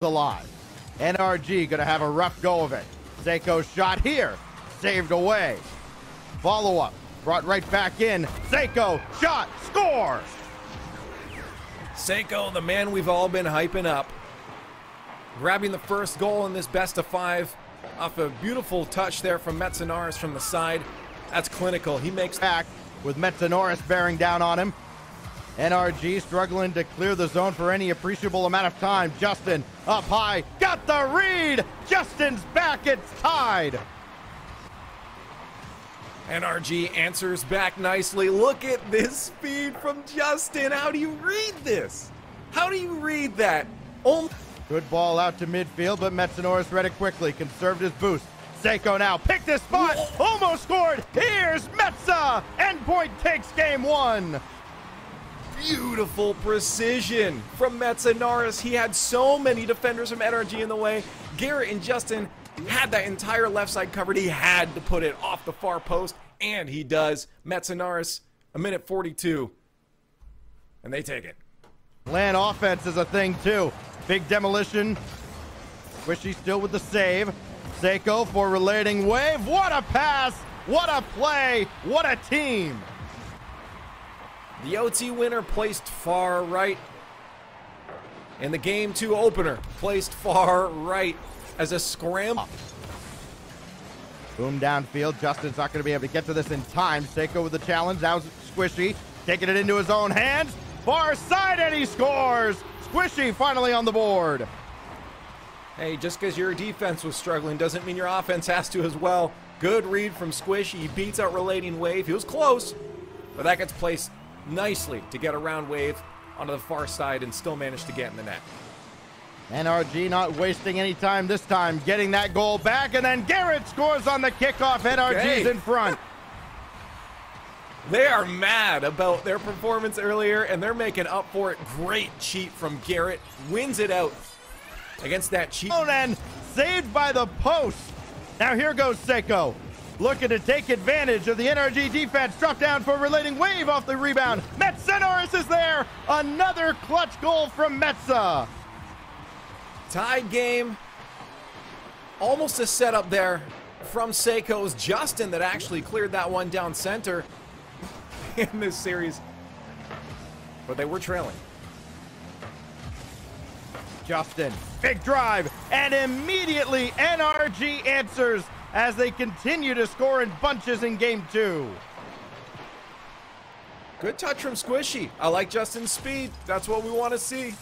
alive. NRG gonna have a rough go of it. Seiko's shot here, saved away. Follow-up, brought right back in. Seiko, shot, scores! Seiko, the man we've all been hyping up, grabbing the first goal in this best of 5 off a beautiful touch there from Metsanaris from the side. That's clinical. He makes back with Metsanaris bearing down on him. NRG struggling to clear the zone for any appreciable amount of time. Justin up high, got the read. Justin's back, it's tied. NRG answers back nicely. Look at this speed from Justin. How do you read this? How do you read that? Oh. Good ball out to midfield, but Metsanaris read it quickly. Conserved his boost. Seiko now picked his spot. Almost scored. Here's Metsa. Endpoint takes game 1. Beautiful precision from Metsanaris. He had so many defenders from NRG in the way. Garrett and Justin had that entire left side covered. He had to put it off the far post, and he does. Metsanaris, a minute 42, and they take it. Land offense is a thing too. Big demolition. Squishy still with the save. Seiko for relating wave. What a pass! What a play! What a team! The OT winner placed far right. And the game 2 opener placed far right as a scramble. Boom downfield. Justin's not going to be able to get to this in time. Seiko with the challenge. Now Squishy taking it into his own hands. Far side, and he scores! Squishy finally on the board. Hey, just because your defense was struggling doesn't mean your offense has to as well. Good read from Squishy. He beats out relating wave. He was close, but that gets placed nicely to get around wave onto the far side and still manage to get in the net. NRG not wasting any time this time, getting that goal back, and then Garrett scores on the kickoff. NRG's in front. They are mad about their performance earlier, and they're making up for it. Great cheat from Garrett. Wins it out against that cheat. And saved by the post. Now here goes Seiko. Looking to take advantage of the NRG defense. Drop down for relating wave off the rebound. Metsanaris is there. Another clutch goal from Metsa. Tied game. Almost a setup there from Seiko's Justin that actually cleared that one down center in this series. But they were trailing. Justin, big drive, and immediately NRG answers as they continue to score in bunches in game 2. Good touch from Squishy. I like Justin's speed. That's what we want to see.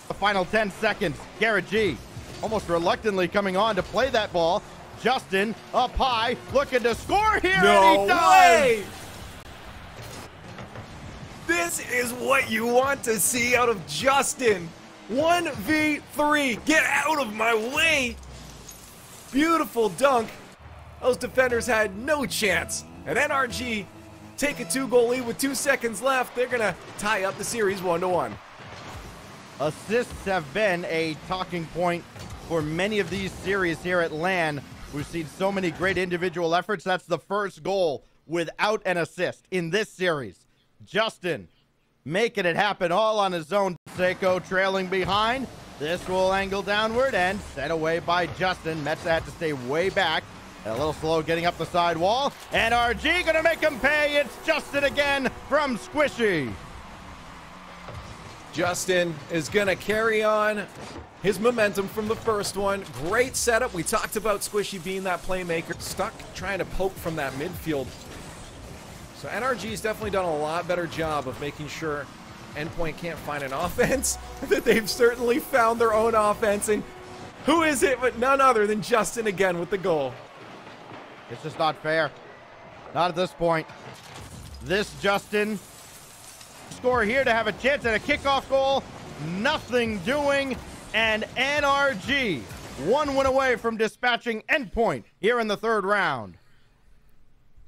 The final 10 seconds. Garrett G almost reluctantly coming on to play that ball. Justin up high, looking to score here, and he does! Way. This is what you want to see out of Justin. 1v3. Get out of my way. Beautiful dunk. Those defenders had no chance. And NRG take a 2-goal lead with 2 seconds left. They're going to tie up the series 1-1. Assists have been a talking point for many of these series here at LAN. We've seen so many great individual efforts. That's the first goal without an assist in this series. Justin making it happen all on his own. Seiko trailing behind. This will angle downward and set away by Justin. Metsa had to stay way back. A little slow getting up the side wall. NRG gonna make him pay. It's Justin again from Squishy. Justin is gonna carry on his momentum from the first one. Great setup. We talked about Squishy being that playmaker. Stuck trying to poke from that midfield. So NRG's definitely done a lot better job of making sure Endpoint can't find an offense. That they've certainly found their own offense. And who is it but none other than Justin again with the goal. It's just not fair. Not at this point. This Justin score here to have a chance at a kickoff goal. Nothing doing. And NRG 1 win away from dispatching Endpoint here in the 3rd round.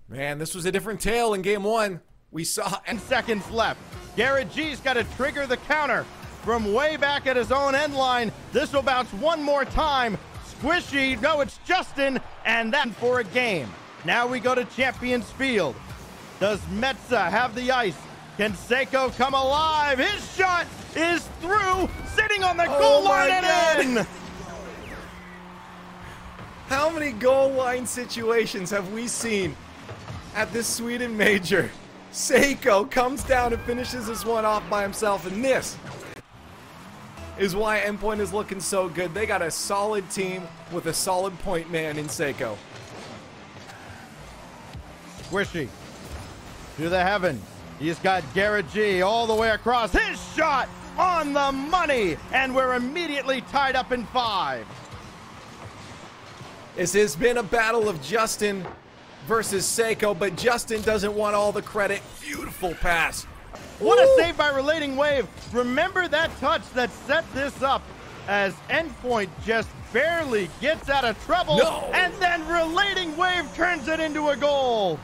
Man, this was a different tale in game 1. We saw 10 seconds left. Garrett G's got to trigger the counter from way back at his own end line. This will bounce one more time. Squishy, no, it's Justin, and that for a game. Now we go to Champions Field. Does Metsa have the ice Can Seiko come alive? His shot is through, sitting on the goal line and in. How many goal line situations have we seen at this Sweden major? Seiko comes down and finishes this one off by himself, and this is why Endpoint is looking so good. They got a solid team with a solid point man in Seiko. Squishy to the heavens. He's got Garrett G all the way across. His shot on the money, and we're immediately tied up in 5. This has been a battle of Justin versus Seiko, but Justin doesn't want all the credit. Beautiful pass. What a save by Relating Wave. Remember that touch that set this up as Endpoint just barely gets out of trouble, and then Relating Wave turns it into a goal.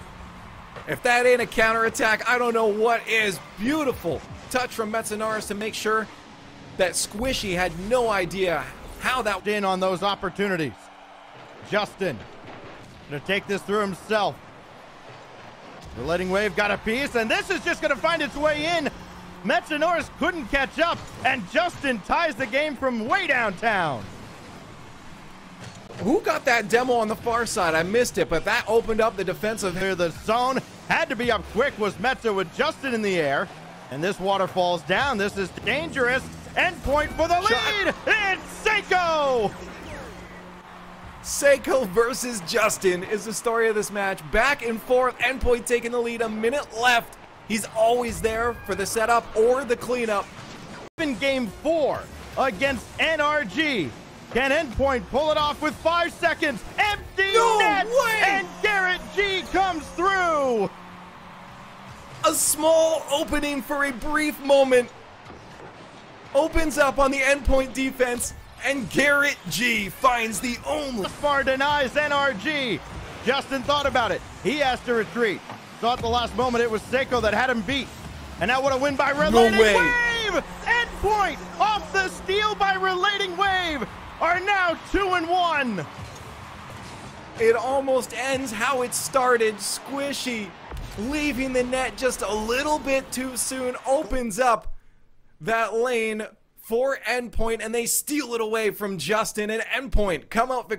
If that ain't a counterattack, I don't know what is. Beautiful touch from Metzenaris to make sure that Squishy had no idea how that in on those opportunities. Justin gonna take this through himself. Relating Wave got a piece, and this is just gonna find its way in. Metzenaris couldn't catch up, and Justin ties the game from way downtown. Who got that demo on the far side? I missed it, but that opened up the defensive. Here, the zone had to be up quick. Was Metza with Justin in the air, and this water falls down. This is dangerous. Endpoint for the lead. It's Seiko. Seiko versus Justin is the story of this match. Back and forth. Endpoint taking the lead. A minute left. He's always there for the setup or the cleanup. In game 4 against NRG. Can Endpoint pull it off with 5 seconds? Empty net! And Garrett G comes through! A small opening for a brief moment opens up on the Endpoint defense, and Garrett G finds the only. Far denies NRG. Justin thought about it. He has to retreat. Thought the last moment it was Seiko that had him beat. And now what a win by Relating Wave! Endpoint off the steal by Relating Wave are now 2-1. It almost ends how it started. Squishy leaving the net just a little bit too soon opens up that lane for Endpoint, and they steal it away from Justin, and Endpoint come out victorious.